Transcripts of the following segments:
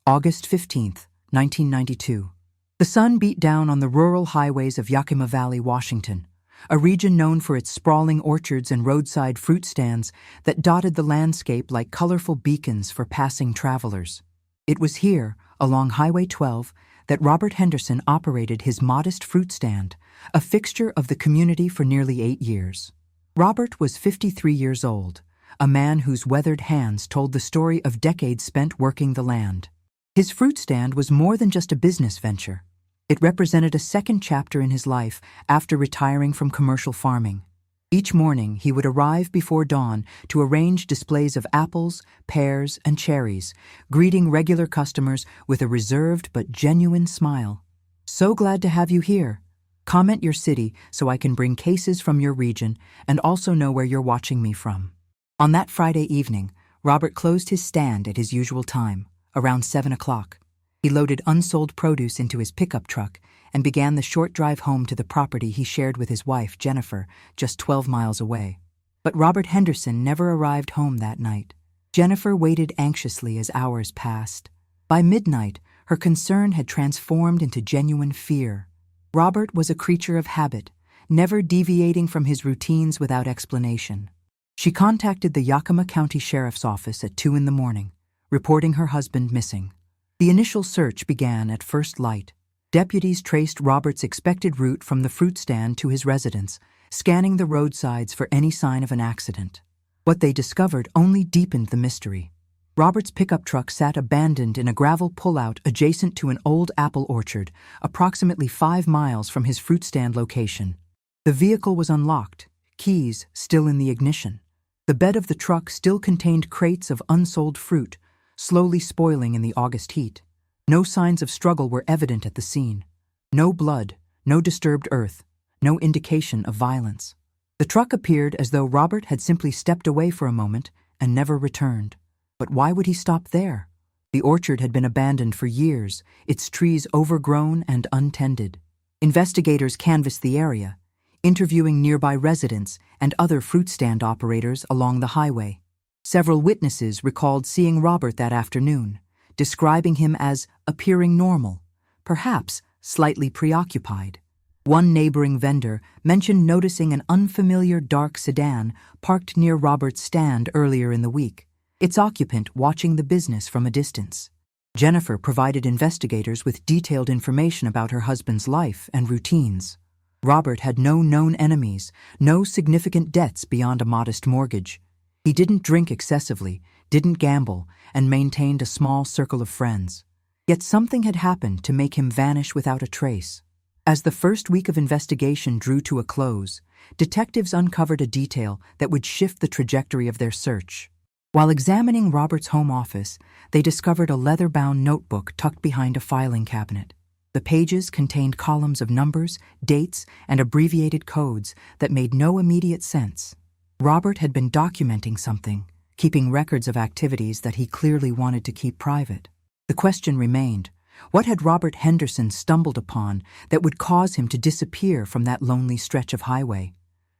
August 15, 1992. The sun beat down on the rural highways of Yakima Valley, Washington, a region known for its sprawling orchards and roadside fruit stands that dotted the landscape like colorful beacons for passing travelers. It was here, along Highway 12, that Robert Henderson operated his modest fruit stand, a fixture of the community for nearly 8 years. Robert was 53 years old, a man whose weathered hands told the story of decades spent working the land. His fruit stand was more than just a business venture. It represented a second chapter in his life after retiring from commercial farming. Each morning, he would arrive before dawn to arrange displays of apples, pears, and cherries, greeting regular customers with a reserved but genuine smile. "So glad to have you here. Comment your city so I can bring cases from your region and also know where you're watching me from." On that Friday evening, Robert closed his stand at his usual time, around 7 o'clock. He loaded unsold produce into his pickup truck and began the short drive home to the property he shared with his wife, Jennifer, just 12 miles away. But Robert Henderson never arrived home that night. Jennifer waited anxiously as hours passed. By midnight, her concern had transformed into genuine fear. Robert was a creature of habit, never deviating from his routines without explanation. She contacted the Yakima County Sheriff's Office at 2 in the morning, reporting her husband missing. The initial search began at first light. Deputies traced Robert's expected route from the fruit stand to his residence, scanning the roadsides for any sign of an accident. What they discovered only deepened the mystery. Robert's pickup truck sat abandoned in a gravel pullout adjacent to an old apple orchard, approximately 5 miles from his fruit stand location. The vehicle was unlocked, keys still in the ignition. The bed of the truck still contained crates of unsold fruit, slowly spoiling in the August heat. No signs of struggle were evident at the scene. No blood, no disturbed earth, no indication of violence. The truck appeared as though Robert had simply stepped away for a moment and never returned. But why would he stop there? The orchard had been abandoned for years, its trees overgrown and untended. Investigators canvassed the area, interviewing nearby residents and other fruit stand operators along the highway. Several witnesses recalled seeing Robert that afternoon, describing him as appearing normal, perhaps slightly preoccupied. One neighboring vendor mentioned noticing an unfamiliar dark sedan parked near Robert's stand earlier in the week, its occupant watching the business from a distance. Jennifer provided investigators with detailed information about her husband's life and routines. Robert had no known enemies, no significant debts beyond a modest mortgage. He didn't drink excessively, didn't gamble, and maintained a small circle of friends. Yet something had happened to make him vanish without a trace. As the first week of investigation drew to a close, detectives uncovered a detail that would shift the trajectory of their search. While examining Robert's home office, they discovered a leather-bound notebook tucked behind a filing cabinet. The pages contained columns of numbers, dates, and abbreviated codes that made no immediate sense. Robert had been documenting something, keeping records of activities that he clearly wanted to keep private. The question remained, what had Robert Henderson stumbled upon that would cause him to disappear from that lonely stretch of highway?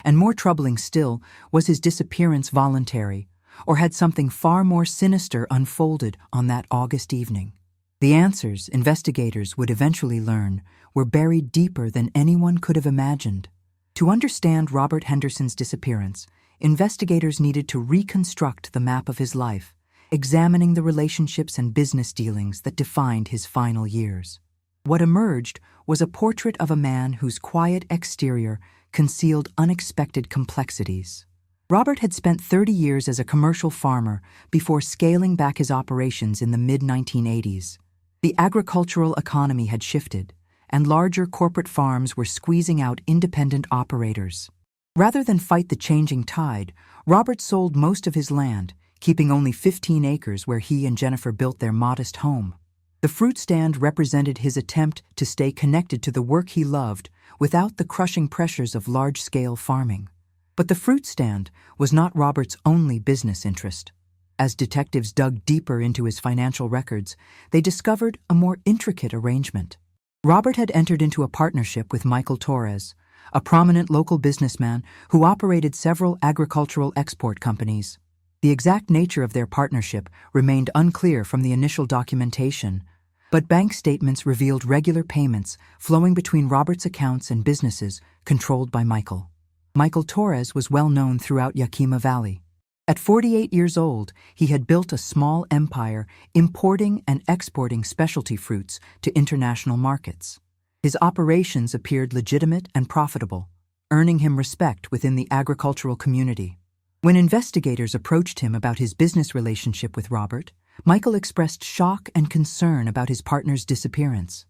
And more troubling still, was his disappearance voluntary, or had something far more sinister unfolded on that August evening? The answers investigators would eventually learn were buried deeper than anyone could have imagined. To understand Robert Henderson's disappearance, investigators needed to reconstruct the map of his life, examining the relationships and business dealings that defined his final years. What emerged was a portrait of a man whose quiet exterior concealed unexpected complexities. Robert had spent 30 years as a commercial farmer before scaling back his operations in the mid-1980s. The agricultural economy had shifted, and larger corporate farms were squeezing out independent operators. Rather than fight the changing tide, Robert sold most of his land, keeping only 15 acres where he and Jennifer built their modest home. The fruit stand represented his attempt to stay connected to the work he loved without the crushing pressures of large-scale farming. But the fruit stand was not Robert's only business interest. As detectives dug deeper into his financial records, they discovered a more intricate arrangement. Robert had entered into a partnership with Michael Torres, a prominent local businessman who operated several agricultural export companies. The exact nature of their partnership remained unclear from the initial documentation, but bank statements revealed regular payments flowing between Robert's accounts and businesses controlled by Michael. Michael Torres was well known throughout Yakima Valley. At 48 years old, he had built a small empire importing and exporting specialty fruits to international markets. His operations appeared legitimate and profitable, earning him respect within the agricultural community. When investigators approached him about his business relationship with Robert, Michael expressed shock and concern about his partner's disappearance.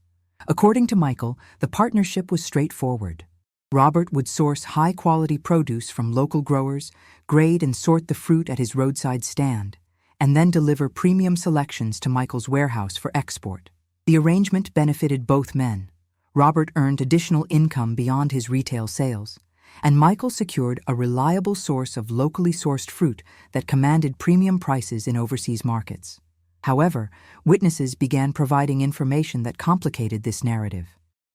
According to Michael, the partnership was straightforward. Robert would source high-quality produce from local growers, grade and sort the fruit at his roadside stand, and then deliver premium selections to Michael's warehouse for export. The arrangement benefited both men. Robert earned additional income beyond his retail sales, and Michael secured a reliable source of locally sourced fruit that commanded premium prices in overseas markets. However, witnesses began providing information that complicated this narrative.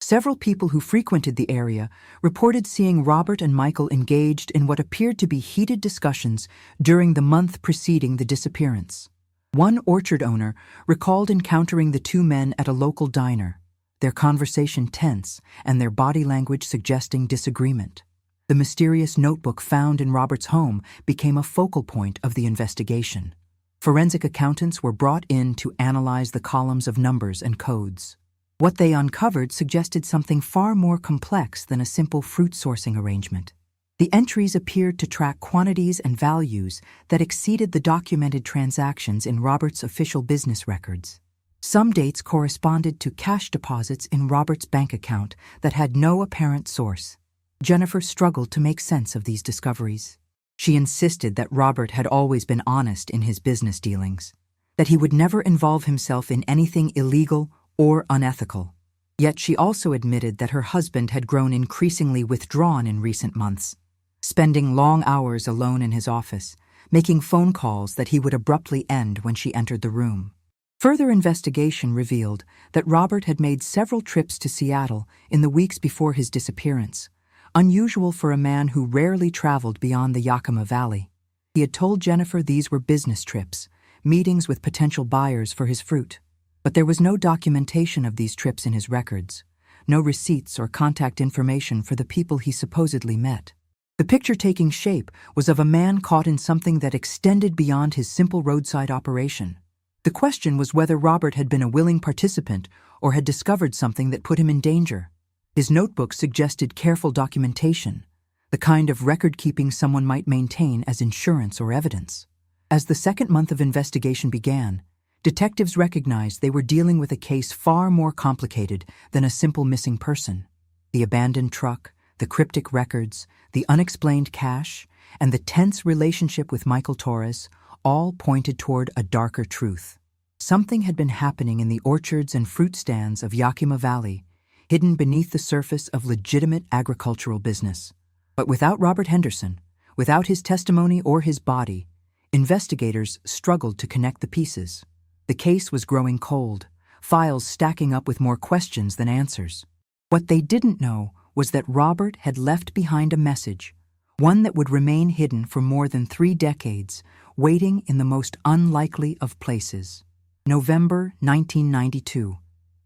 Several people who frequented the area reported seeing Robert and Michael engaged in what appeared to be heated discussions during the month preceding the disappearance. One orchard owner recalled encountering the two men at a local diner, their conversation tense and their body language suggesting disagreement. The mysterious notebook found in Robert's home became a focal point of the investigation. Forensic accountants were brought in to analyze the columns of numbers and codes. What they uncovered suggested something far more complex than a simple fruit sourcing arrangement. The entries appeared to track quantities and values that exceeded the documented transactions in Robert's official business records. Some dates corresponded to cash deposits in Robert's bank account that had no apparent source. Jennifer struggled to make sense of these discoveries. She insisted that Robert had always been honest in his business dealings, that he would never involve himself in anything illegal or unethical. Yet she also admitted that her husband had grown increasingly withdrawn in recent months, spending long hours alone in his office, making phone calls that he would abruptly end when she entered the room. Further investigation revealed that Robert had made several trips to Seattle in the weeks before his disappearance, unusual for a man who rarely traveled beyond the Yakima Valley. He had told Jennifer these were business trips, meetings with potential buyers for his fruit. But there was no documentation of these trips in his records, no receipts or contact information for the people he supposedly met. The picture taking shape was of a man caught in something that extended beyond his simple roadside operation. The question was whether Robert had been a willing participant or had discovered something that put him in danger. His notebook suggested careful documentation, the kind of record-keeping someone might maintain as insurance or evidence. As the second month of investigation began, detectives recognized they were dealing with a case far more complicated than a simple missing person. The abandoned truck, the cryptic records, the unexplained cash, and the tense relationship with Michael Torres all pointed toward a darker truth. Something had been happening in the orchards and fruit stands of Yakima Valley, hidden beneath the surface of legitimate agricultural business. But without Robert Henderson, without his testimony or his body, investigators struggled to connect the pieces. The case was growing cold, files stacking up with more questions than answers. What they didn't know was that Robert had left behind a message, one that would remain hidden for more than 3 decades, waiting in the most unlikely of places. November 1992.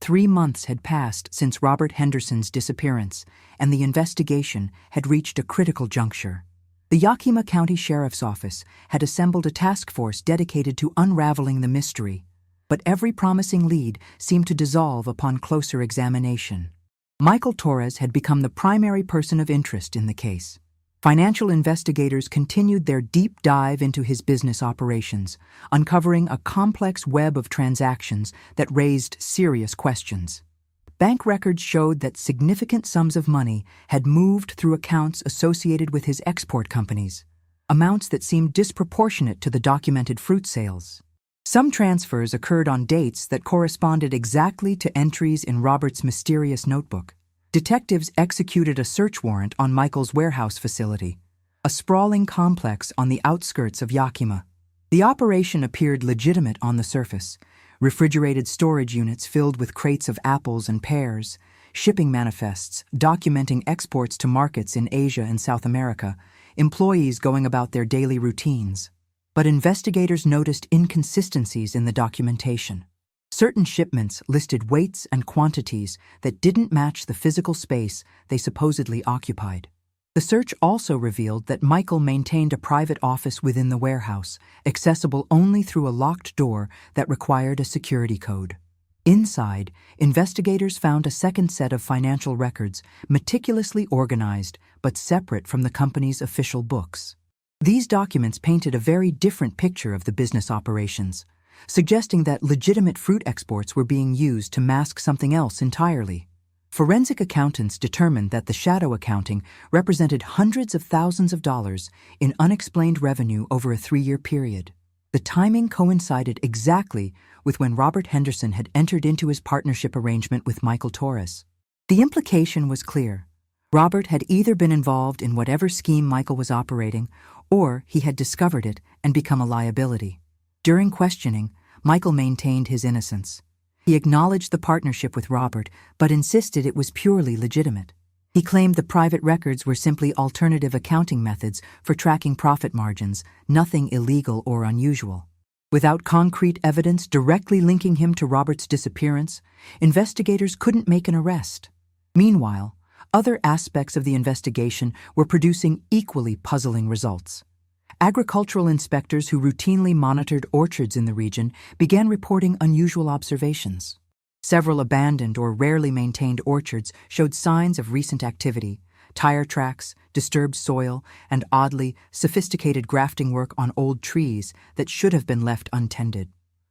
3 months had passed since Robert Henderson's disappearance, and the investigation had reached a critical juncture. The Yakima County Sheriff's Office had assembled a task force dedicated to unraveling the mystery, but every promising lead seemed to dissolve upon closer examination. Michael Torres had become the primary person of interest in the case. Financial investigators continued their deep dive into his business operations, uncovering a complex web of transactions that raised serious questions. Bank records showed that significant sums of money had moved through accounts associated with his export companies, amounts that seemed disproportionate to the documented fruit sales. Some transfers occurred on dates that corresponded exactly to entries in Robert's mysterious notebook. Detectives executed a search warrant on Michael's warehouse facility, a sprawling complex on the outskirts of Yakima. The operation appeared legitimate on the surface: refrigerated storage units filled with crates of apples and pears, shipping manifests documenting exports to markets in Asia and South America, employees going about their daily routines. But investigators noticed inconsistencies in the documentation. Certain shipments listed weights and quantities that didn't match the physical space they supposedly occupied. The search also revealed that Michael maintained a private office within the warehouse, accessible only through a locked door that required a security code. Inside, investigators found a second set of financial records, meticulously organized but separate from the company's official books. These documents painted a very different picture of the business operations, suggesting that legitimate fruit exports were being used to mask something else entirely. Forensic accountants determined that the shadow accounting represented hundreds of thousands of dollars in unexplained revenue over a 3-year period. The timing coincided exactly with when Robert Henderson had entered into his partnership arrangement with Michael Torres. The implication was clear. Robert had either been involved in whatever scheme Michael was operating, or he had discovered it and become a liability. During questioning, Michael maintained his innocence. He acknowledged the partnership with Robert, but insisted it was purely legitimate. He claimed the private records were simply alternative accounting methods for tracking profit margins, nothing illegal or unusual. Without concrete evidence directly linking him to Robert's disappearance, investigators couldn't make an arrest. Meanwhile, other aspects of the investigation were producing equally puzzling results. Agricultural inspectors who routinely monitored orchards in the region began reporting unusual observations. Several abandoned or rarely maintained orchards showed signs of recent activity: tire tracks, disturbed soil, and oddly sophisticated grafting work on old trees that should have been left untended.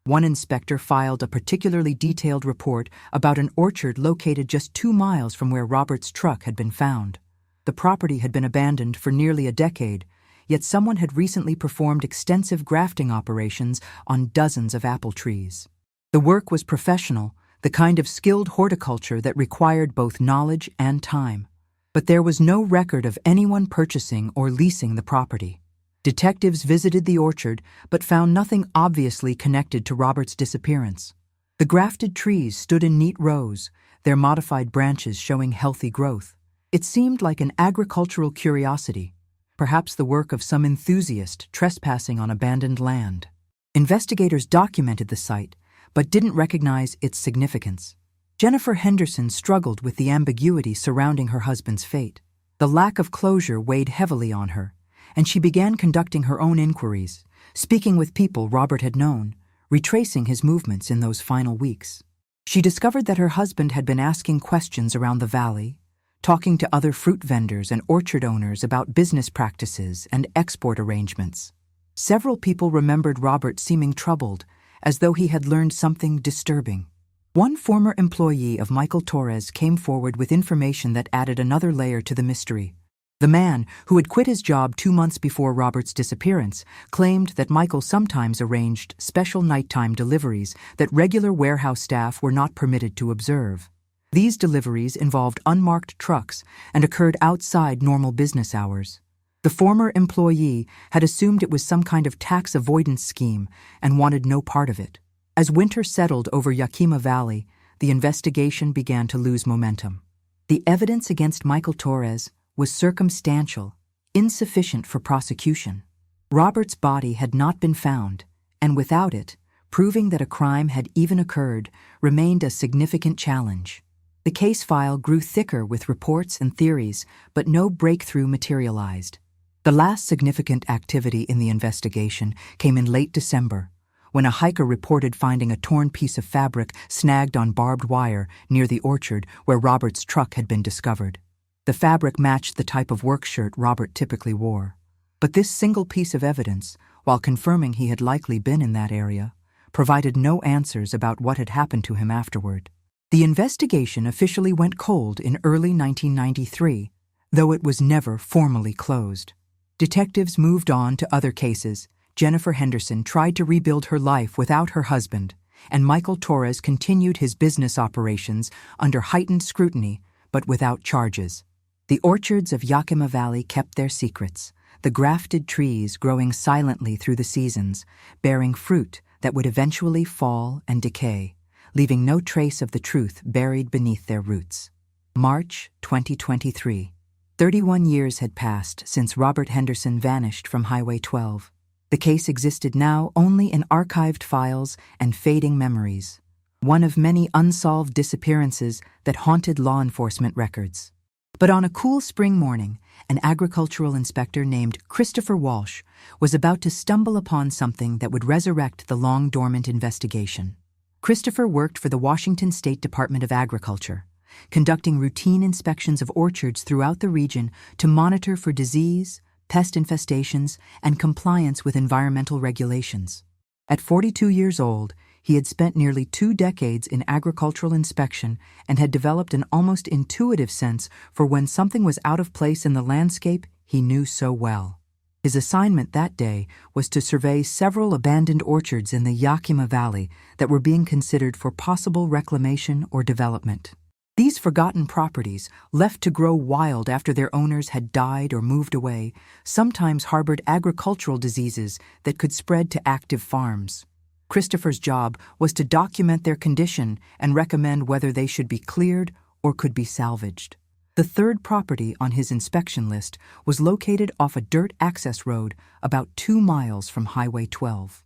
One inspector filed a particularly detailed report about an orchard located just 2 miles from where Robert's truck had been found. The property had been abandoned for nearly a decade, yet someone had recently performed extensive grafting operations on dozens of apple trees. The work was professional, the kind of skilled horticulture that required both knowledge and time. But there was no record of anyone purchasing or leasing the property. Detectives visited the orchard but found nothing obviously connected to Robert's disappearance. The grafted trees stood in neat rows, their modified branches showing healthy growth. It seemed like an agricultural curiosity, perhaps the work of some enthusiast trespassing on abandoned land. Investigators documented the site, but didn't recognize its significance. Jennifer Henderson struggled with the ambiguity surrounding her husband's fate. The lack of closure weighed heavily on her, and she began conducting her own inquiries, speaking with people Robert had known, retracing his movements in those final weeks. She discovered that her husband had been asking questions around the valley, talking to other fruit vendors and orchard owners about business practices and export arrangements. Several people remembered Robert seeming troubled, as though he had learned something disturbing. One former employee of Michael Torres came forward with information that added another layer to the mystery. The man, who had quit his job 2 months before Robert's disappearance, claimed that Michael sometimes arranged special nighttime deliveries that regular warehouse staff were not permitted to observe. These deliveries involved unmarked trucks and occurred outside normal business hours. The former employee had assumed it was some kind of tax avoidance scheme and wanted no part of it. As winter settled over Yakima Valley, the investigation began to lose momentum. The evidence against Michael Torres was circumstantial, insufficient for prosecution. Robert's body had not been found, and without it, proving that a crime had even occurred remained a significant challenge. The case file grew thicker with reports and theories, but no breakthrough materialized. The last significant activity in the investigation came in late December, when a hiker reported finding a torn piece of fabric snagged on barbed wire near the orchard where Robert's truck had been discovered. The fabric matched the type of work shirt Robert typically wore. But this single piece of evidence, while confirming he had likely been in that area, provided no answers about what had happened to him afterward. The investigation officially went cold in early 1993, though it was never formally closed. Detectives moved on to other cases. Jennifer Henderson tried to rebuild her life without her husband, and Michael Torres continued his business operations under heightened scrutiny, but without charges. The orchards of Yakima Valley kept their secrets, the grafted trees growing silently through the seasons, bearing fruit that would eventually fall and decay, leaving no trace of the truth buried beneath their roots. March 2023. 31 years had passed since Robert Henderson vanished from Highway 12. The case existed now only in archived files and fading memories, one of many unsolved disappearances that haunted law enforcement records. But on a cool spring morning, an agricultural inspector named Christopher Walsh was about to stumble upon something that would resurrect the long-dormant investigation. Christopher worked for the Washington State Department of Agriculture, conducting routine inspections of orchards throughout the region to monitor for disease, pest infestations, and compliance with environmental regulations. At 42 years old, he had spent nearly 2 decades in agricultural inspection and had developed an almost intuitive sense for when something was out of place in the landscape he knew so well. His assignment that day was to survey several abandoned orchards in the Yakima Valley that were being considered for possible reclamation or development. These forgotten properties, left to grow wild after their owners had died or moved away, sometimes harbored agricultural diseases that could spread to active farms. Christopher's job was to document their condition and recommend whether they should be cleared or could be salvaged. The third property on his inspection list was located off a dirt access road about 2 miles from Highway 12.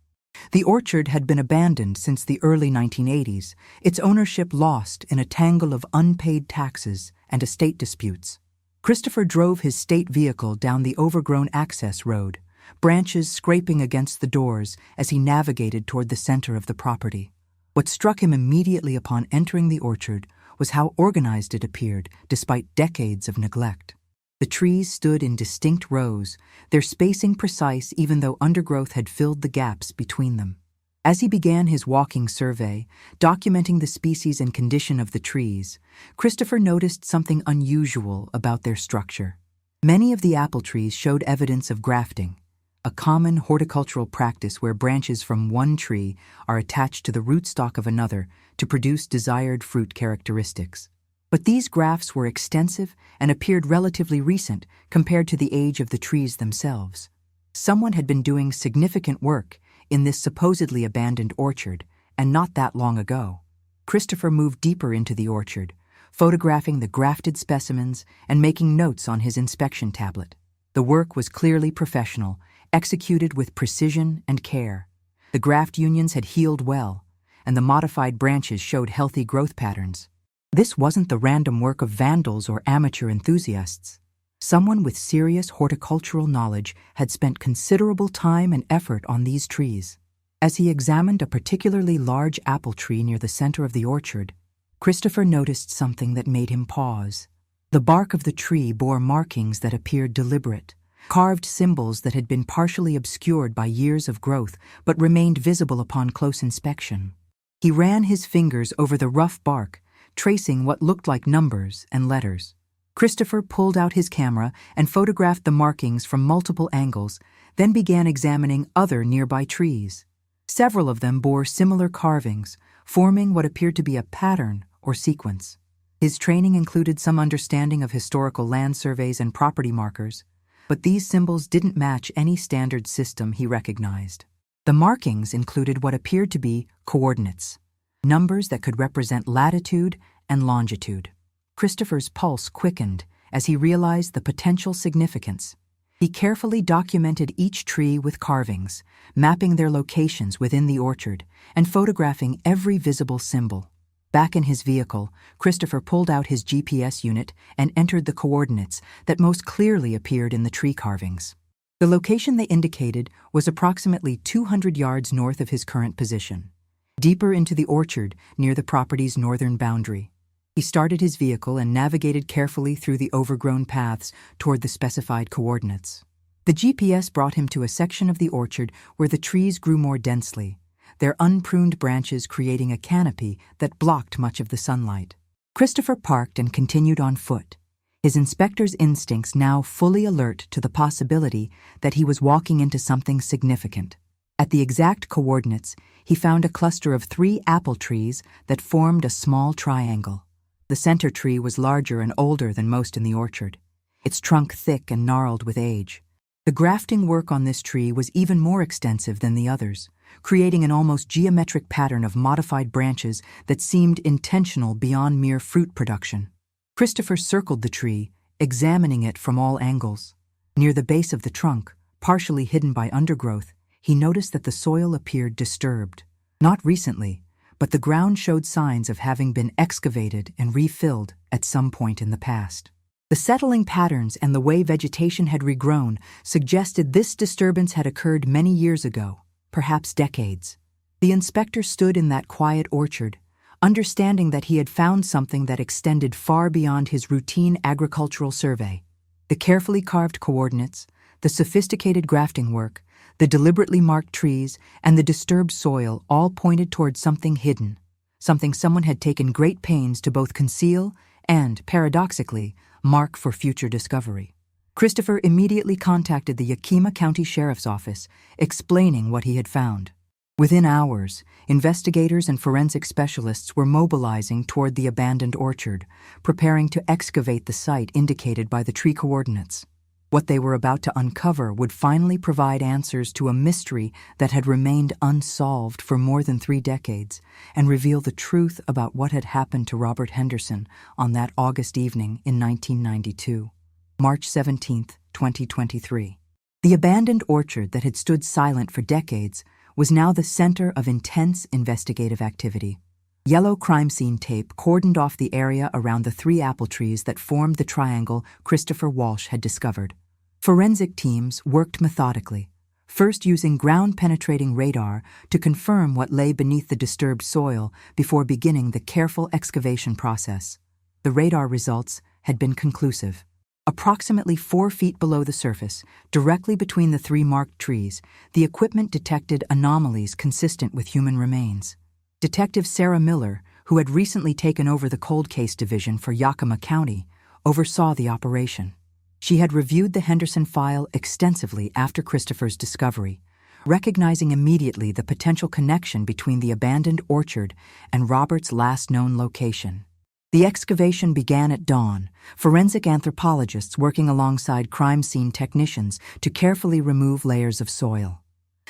The orchard had been abandoned since the early 1980s, its ownership lost in a tangle of unpaid taxes and estate disputes. Christopher drove his state vehicle down the overgrown access road, branches scraping against the doors as he navigated toward the center of the property. What struck him immediately upon entering the orchard was how organized it appeared despite decades of neglect. The trees stood in distinct rows, their spacing precise even though undergrowth had filled the gaps between them. As he began his walking survey, documenting the species and condition of the trees, Christopher noticed something unusual about their structure. Many of the apple trees showed evidence of grafting, a common horticultural practice where branches from one tree are attached to the rootstock of another to produce desired fruit characteristics. But these grafts were extensive and appeared relatively recent compared to the age of the trees themselves. Someone had been doing significant work in this supposedly abandoned orchard, and not that long ago. Christopher moved deeper into the orchard, photographing the grafted specimens and making notes on his inspection tablet. The work was clearly professional, executed with precision and care. The graft unions had healed well, and the modified branches showed healthy growth patterns. This wasn't the random work of vandals or amateur enthusiasts. Someone with serious horticultural knowledge had spent considerable time and effort on these trees. As he examined a particularly large apple tree near the center of the orchard, Christopher noticed something that made him pause. The bark of the tree bore markings that appeared deliberate, carved symbols that had been partially obscured by years of growth but remained visible upon close inspection. He ran his fingers over the rough bark, tracing what looked like numbers and letters. Christopher pulled out his camera and photographed the markings from multiple angles, then began examining other nearby trees. Several of them bore similar carvings, forming what appeared to be a pattern or sequence. His training included some understanding of historical land surveys and property markers, but these symbols didn't match any standard system he recognized. The markings included what appeared to be coordinates, numbers that could represent latitude and longitude. Christopher's pulse quickened as he realized the potential significance. He carefully documented each tree with carvings, mapping their locations within the orchard and photographing every visible symbol. Back in his vehicle, Christopher pulled out his GPS unit and entered the coordinates that most clearly appeared in the tree carvings. The location they indicated was approximately 200 yards north of his current position, deeper into the orchard near the property's northern boundary. He started his vehicle and navigated carefully through the overgrown paths toward the specified coordinates. The GPS brought him to a section of the orchard where the trees grew more densely, their unpruned branches creating a canopy that blocked much of the sunlight. Christopher parked and continued on foot, his inspector's instincts now fully alert to the possibility that he was walking into something significant. At the exact coordinates, he found a cluster of 3 apple trees that formed a small triangle. The center tree was larger and older than most in the orchard, its trunk thick and gnarled with age. The grafting work on this tree was even more extensive than the others, creating an almost geometric pattern of modified branches that seemed intentional beyond mere fruit production. Christopher circled the tree, examining it from all angles. Near the base of the trunk, partially hidden by undergrowth, he noticed that the soil appeared disturbed. Not recently, but the ground showed signs of having been excavated and refilled at some point in the past. The settling patterns and the way vegetation had regrown suggested this disturbance had occurred many years ago, perhaps decades. The inspector stood in that quiet orchard, understanding that he had found something that extended far beyond his routine agricultural survey. The carefully carved coordinates, the sophisticated grafting work, the deliberately marked trees, and the disturbed soil all pointed towards something hidden, something someone had taken great pains to both conceal and, paradoxically, mark for future discovery. Christopher immediately contacted the Yakima County Sheriff's Office, explaining what he had found. Within hours, investigators and forensic specialists were mobilizing toward the abandoned orchard, preparing to excavate the site indicated by the tree coordinates. What they were about to uncover would finally provide answers to a mystery that had remained unsolved for more than 3 decades and reveal the truth about what had happened to Robert Henderson on that August evening in 1992. March 17, 2023. The abandoned orchard that had stood silent for decades was now the center of intense investigative activity. Yellow crime scene tape cordoned off the area around the 3 apple trees that formed the triangle Christopher Walsh had discovered. Forensic teams worked methodically, first using ground-penetrating radar to confirm what lay beneath the disturbed soil before beginning the careful excavation process. The radar results had been conclusive. Approximately 4 feet below the surface, directly between the 3 marked trees, the equipment detected anomalies consistent with human remains. Detective Sarah Miller, who had recently taken over the cold case division for Yakima County, oversaw the operation. She had reviewed the Henderson file extensively after Christopher's discovery, recognizing immediately the potential connection between the abandoned orchard and Robert's last known location. The excavation began at dawn, forensic anthropologists working alongside crime scene technicians to carefully remove layers of soil.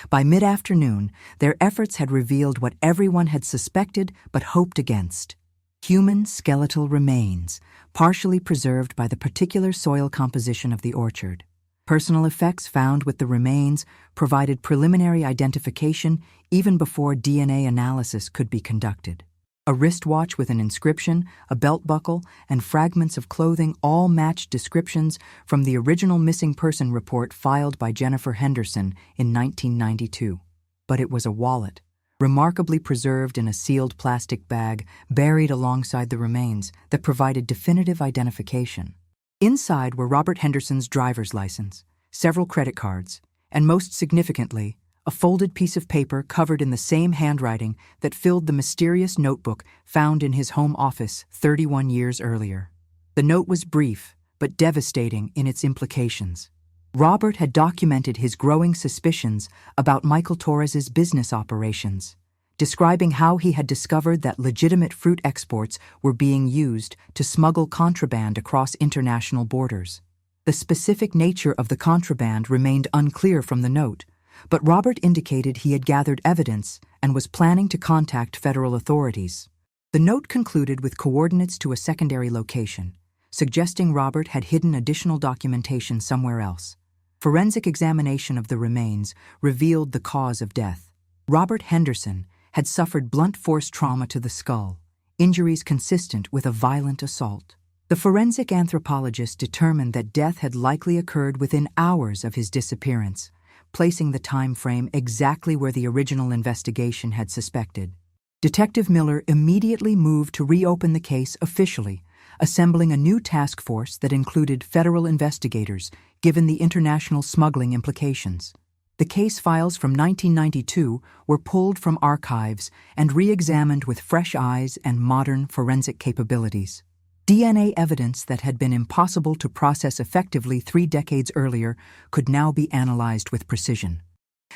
By mid-afternoon, their efforts had revealed what everyone had suspected but hoped against: human skeletal remains, partially preserved by the particular soil composition of the orchard. Personal effects found with the remains provided preliminary identification even before DNA analysis could be conducted. A wristwatch with an inscription, a belt buckle, and fragments of clothing all matched descriptions from the original missing person report filed by Jennifer Henderson in 1992. But it was a wallet, remarkably preserved in a sealed plastic bag buried alongside the remains, that provided definitive identification. Inside were Robert Henderson's driver's license, several credit cards, and most significantly, a folded piece of paper covered in the same handwriting that filled the mysterious notebook found in his home office 31 years earlier. The note was brief, but devastating in its implications. Robert had documented his growing suspicions about Michael Torres's business operations, describing how he had discovered that legitimate fruit exports were being used to smuggle contraband across international borders. The specific nature of the contraband remained unclear from the note, but Robert indicated he had gathered evidence and was planning to contact federal authorities. The note concluded with coordinates to a secondary location, suggesting Robert had hidden additional documentation somewhere else. Forensic examination of the remains revealed the cause of death. Robert Henderson had suffered blunt force trauma to the skull, injuries consistent with a violent assault. The forensic anthropologist determined that death had likely occurred within hours of his disappearance, placing the time frame exactly where the original investigation had suspected. Detective Miller immediately moved to reopen the case officially, assembling a new task force that included federal investigators, given the international smuggling implications. The case files from 1992 were pulled from archives and re-examined with fresh eyes and modern forensic capabilities. DNA evidence that had been impossible to process effectively 3 decades earlier could now be analyzed with precision.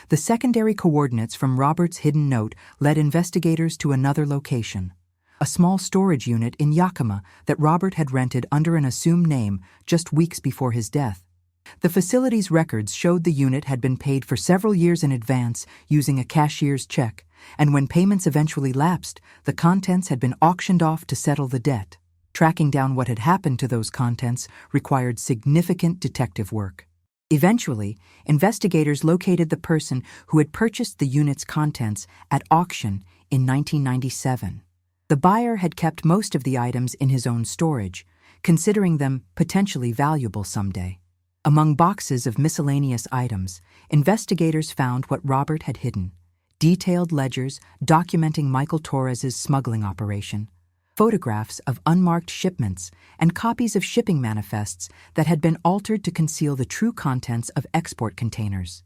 The secondary coordinates from Robert's hidden note led investigators to another location, a small storage unit in Yakima that Robert had rented under an assumed name just weeks before his death. The facility's records showed the unit had been paid for several years in advance using a cashier's check, and when payments eventually lapsed, the contents had been auctioned off to settle the debt. Tracking down what had happened to those contents required significant detective work. Eventually, investigators located the person who had purchased the unit's contents at auction in 1997. The buyer had kept most of the items in his own storage, considering them potentially valuable someday. Among boxes of miscellaneous items, investigators found what Robert had hidden: detailed ledgers documenting Michael Torres's smuggling operation, photographs of unmarked shipments, and copies of shipping manifests that had been altered to conceal the true contents of export containers.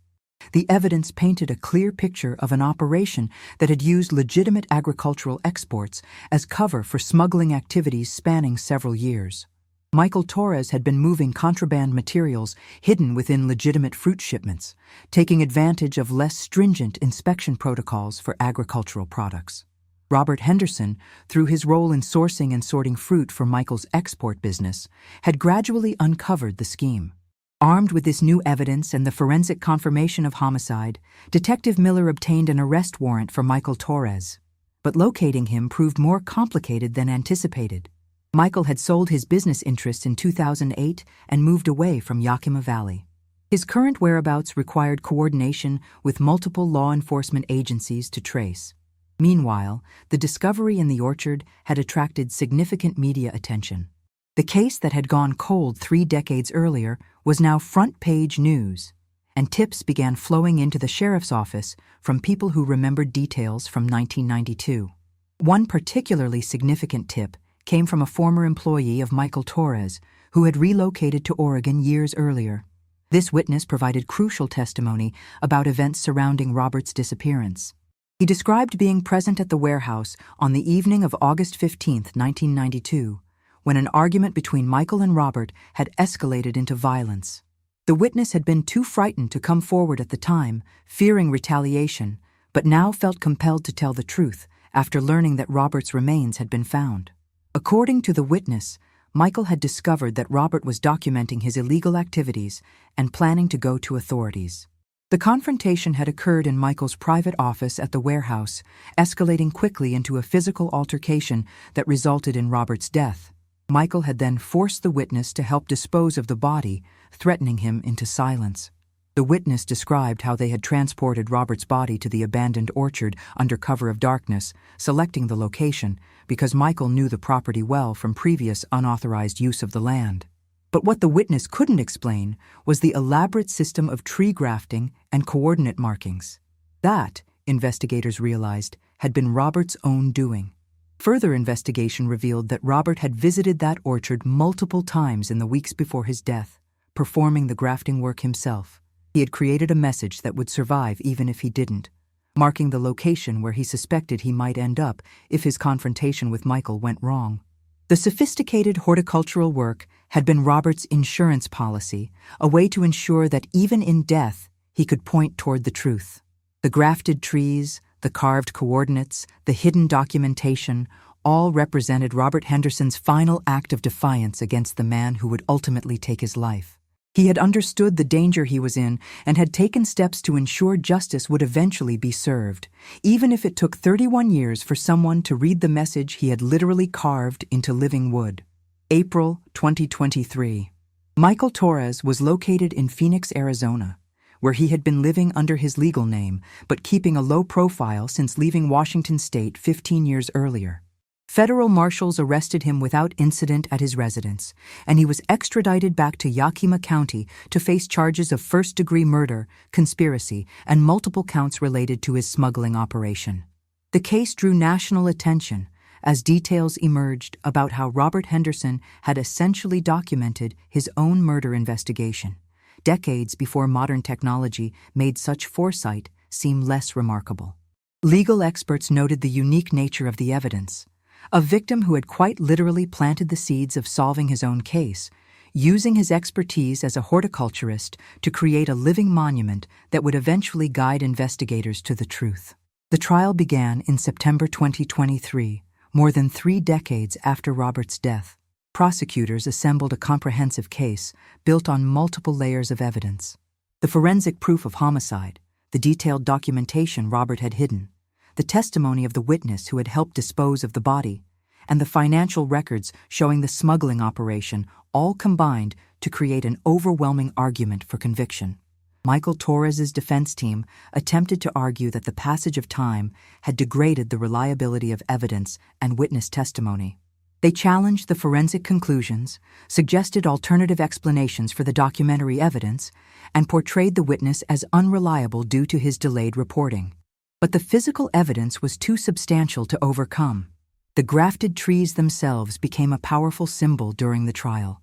The evidence painted a clear picture of an operation that had used legitimate agricultural exports as cover for smuggling activities spanning several years. Michael Torres had been moving contraband materials hidden within legitimate fruit shipments, taking advantage of less stringent inspection protocols for agricultural products. Robert Henderson, through his role in sourcing and sorting fruit for Michael's export business, had gradually uncovered the scheme. Armed with this new evidence and the forensic confirmation of homicide, Detective Miller obtained an arrest warrant for Michael Torres. But locating him proved more complicated than anticipated. Michael had sold his business interests in 2008 and moved away from Yakima Valley. His current whereabouts required coordination with multiple law enforcement agencies to trace. Meanwhile, the discovery in the orchard had attracted significant media attention. The case that had gone cold 3 decades earlier was now front-page news, and tips began flowing into the sheriff's office from people who remembered details from 1992. One particularly significant tip came from a former employee of Michael Torres, who had relocated to Oregon years earlier. This witness provided crucial testimony about events surrounding Robert's disappearance. He described being present at the warehouse on the evening of August 15, 1992, when an argument between Michael and Robert had escalated into violence. The witness had been too frightened to come forward at the time, fearing retaliation, but now felt compelled to tell the truth after learning that Robert's remains had been found. According to the witness, Michael had discovered that Robert was documenting his illegal activities and planning to go to authorities. The confrontation had occurred in Michael's private office at the warehouse, escalating quickly into a physical altercation that resulted in Robert's death. Michael had then forced the witness to help dispose of the body, threatening him into silence. The witness described how they had transported Robert's body to the abandoned orchard under cover of darkness, selecting the location because Michael knew the property well from previous unauthorized use of the land. But what the witness couldn't explain was the elaborate system of tree grafting and coordinate markings. That, investigators realized, had been Robert's own doing. Further investigation revealed that Robert had visited that orchard multiple times in the weeks before his death, performing the grafting work himself. He had created a message that would survive even if he didn't, marking the location where he suspected he might end up if his confrontation with Michael went wrong. The sophisticated horticultural work had been Robert's insurance policy, a way to ensure that even in death, he could point toward the truth. The grafted trees, the carved coordinates, the hidden documentation, all represented Robert Henderson's final act of defiance against the man who would ultimately take his life. He had understood the danger he was in and had taken steps to ensure justice would eventually be served, even if it took 31 years for someone to read the message he had literally carved into living wood. April 2023. Michael Torres was located in Phoenix, Arizona, where he had been living under his legal name but keeping a low profile since leaving Washington state 15 years earlier. Federal marshals arrested him without incident at his residence, and he was extradited back to Yakima County to face charges of first-degree murder, conspiracy, and multiple counts related to his smuggling operation. The case drew national attention as details emerged about how Robert Henderson had essentially documented his own murder investigation, decades before modern technology made such foresight seem less remarkable. Legal experts noted the unique nature of the evidence. A victim who had quite literally planted the seeds of solving his own case, using his expertise as a horticulturist to create a living monument that would eventually guide investigators to the truth. The trial began in September 2023, more than 3 decades after Robert's death. Prosecutors assembled a comprehensive case built on multiple layers of evidence. The forensic proof of homicide, the detailed documentation Robert had hidden, the testimony of the witness who had helped dispose of the body, and the financial records showing the smuggling operation all combined to create an overwhelming argument for conviction. Michael Torres's defense team attempted to argue that the passage of time had degraded the reliability of evidence and witness testimony. They challenged the forensic conclusions, suggested alternative explanations for the documentary evidence, and portrayed the witness as unreliable due to his delayed reporting. But the physical evidence was too substantial to overcome. The grafted trees themselves became a powerful symbol during the trial.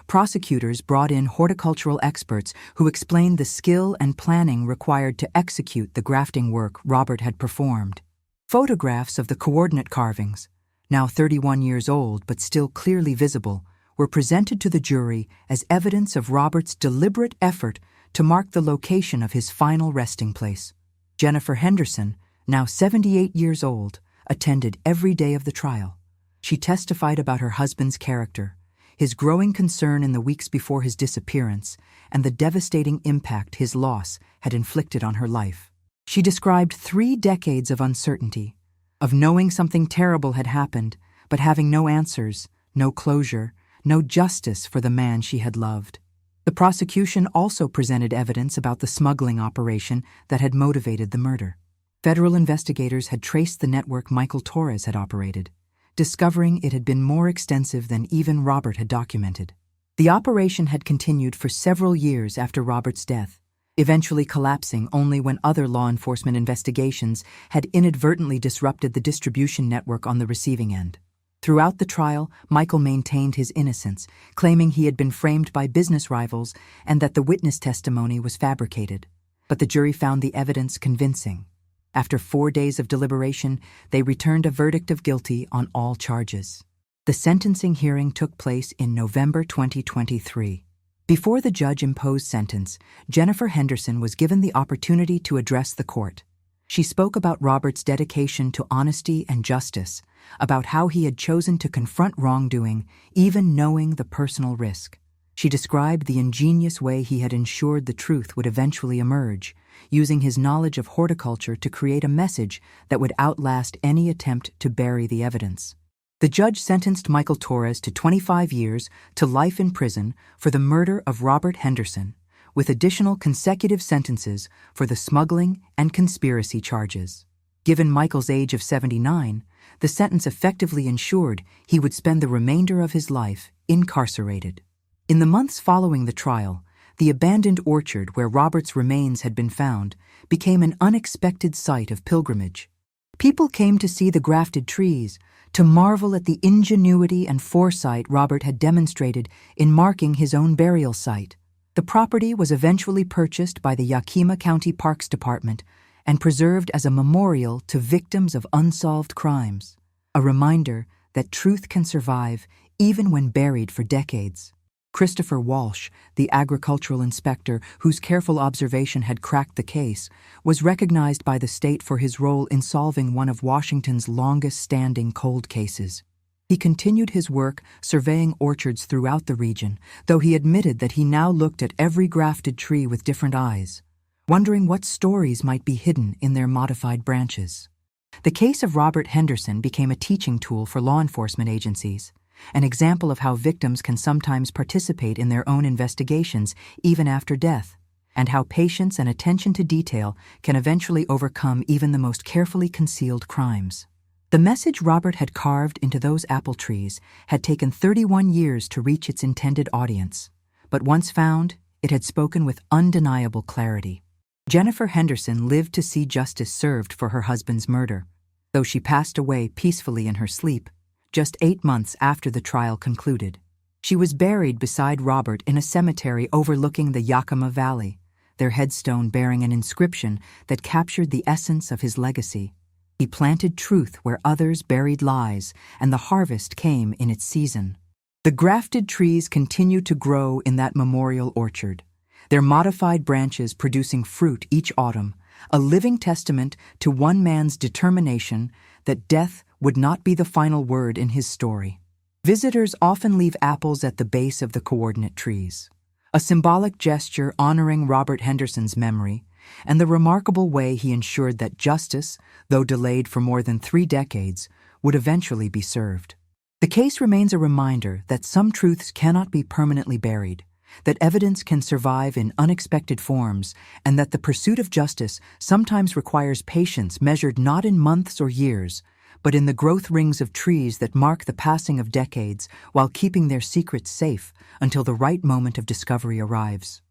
Prosecutors brought in horticultural experts who explained the skill and planning required to execute the grafting work Robert had performed. Photographs of the coordinate carvings, now 31 years old but still clearly visible, were presented to the jury as evidence of Robert's deliberate effort to mark the location of his final resting place. Jennifer Henderson, now 78 years old, attended every day of the trial. She testified about her husband's character, his growing concern in the weeks before his disappearance, and the devastating impact his loss had inflicted on her life. She described 3 decades of uncertainty, of knowing something terrible had happened, but having no answers, no closure, no justice for the man she had loved. The prosecution also presented evidence about the smuggling operation that had motivated the murder. Federal investigators had traced the network Michael Torres had operated, discovering it had been more extensive than even Robert had documented. The operation had continued for several years after Robert's death, eventually collapsing only when other law enforcement investigations had inadvertently disrupted the distribution network on the receiving end. Throughout the trial, Michael maintained his innocence, claiming he had been framed by business rivals and that the witness testimony was fabricated. But the jury found the evidence convincing. After 4 days of deliberation, they returned a verdict of guilty on all charges. The sentencing hearing took place in November 2023. Before the judge imposed sentence, Jennifer Henderson was given the opportunity to address the court. She spoke about Robert's dedication to honesty and justice, about how he had chosen to confront wrongdoing, even knowing the personal risk. She described the ingenious way he had ensured the truth would eventually emerge, using his knowledge of horticulture to create a message that would outlast any attempt to bury the evidence. The judge sentenced Michael Torres to 25 years to life in prison for the murder of Robert Henderson, with additional consecutive sentences for the smuggling and conspiracy charges. Given Michael's age of 79, the sentence effectively ensured he would spend the remainder of his life incarcerated. In the months following the trial, the abandoned orchard where Robert's remains had been found became an unexpected site of pilgrimage. People came to see the grafted trees, to marvel at the ingenuity and foresight Robert had demonstrated in marking his own burial site. The property was eventually purchased by the Yakima County Parks Department and preserved as a memorial to victims of unsolved crimes, a reminder that truth can survive even when buried for decades. Christopher Walsh, the agricultural inspector whose careful observation had cracked the case, was recognized by the state for his role in solving one of Washington's longest-standing cold cases. He continued his work surveying orchards throughout the region, though he admitted that he now looked at every grafted tree with different eyes, wondering what stories might be hidden in their modified branches. The case of Robert Henderson became a teaching tool for law enforcement agencies, an example of how victims can sometimes participate in their own investigations even after death, and how patience and attention to detail can eventually overcome even the most carefully concealed crimes. The message Robert had carved into those apple trees had taken 31 years to reach its intended audience, but once found, it had spoken with undeniable clarity. Jennifer Henderson lived to see justice served for her husband's murder, though she passed away peacefully in her sleep just 8 months after the trial concluded. She was buried beside Robert in a cemetery overlooking the Yakima Valley, their headstone bearing an inscription that captured the essence of his legacy. He planted truth where others buried lies, and the harvest came in its season. The grafted trees continued to grow in that memorial orchard, their modified branches producing fruit each autumn, a living testament to one man's determination that death would not be the final word in his story. Visitors often leave apples at the base of the coordinate trees, a symbolic gesture honoring Robert Henderson's memory and the remarkable way he ensured that justice, though delayed for more than 3 decades, would eventually be served. The case remains a reminder that some truths cannot be permanently buried, that evidence can survive in unexpected forms, and that the pursuit of justice sometimes requires patience measured not in months or years, but in the growth rings of trees that mark the passing of decades while keeping their secrets safe until the right moment of discovery arrives.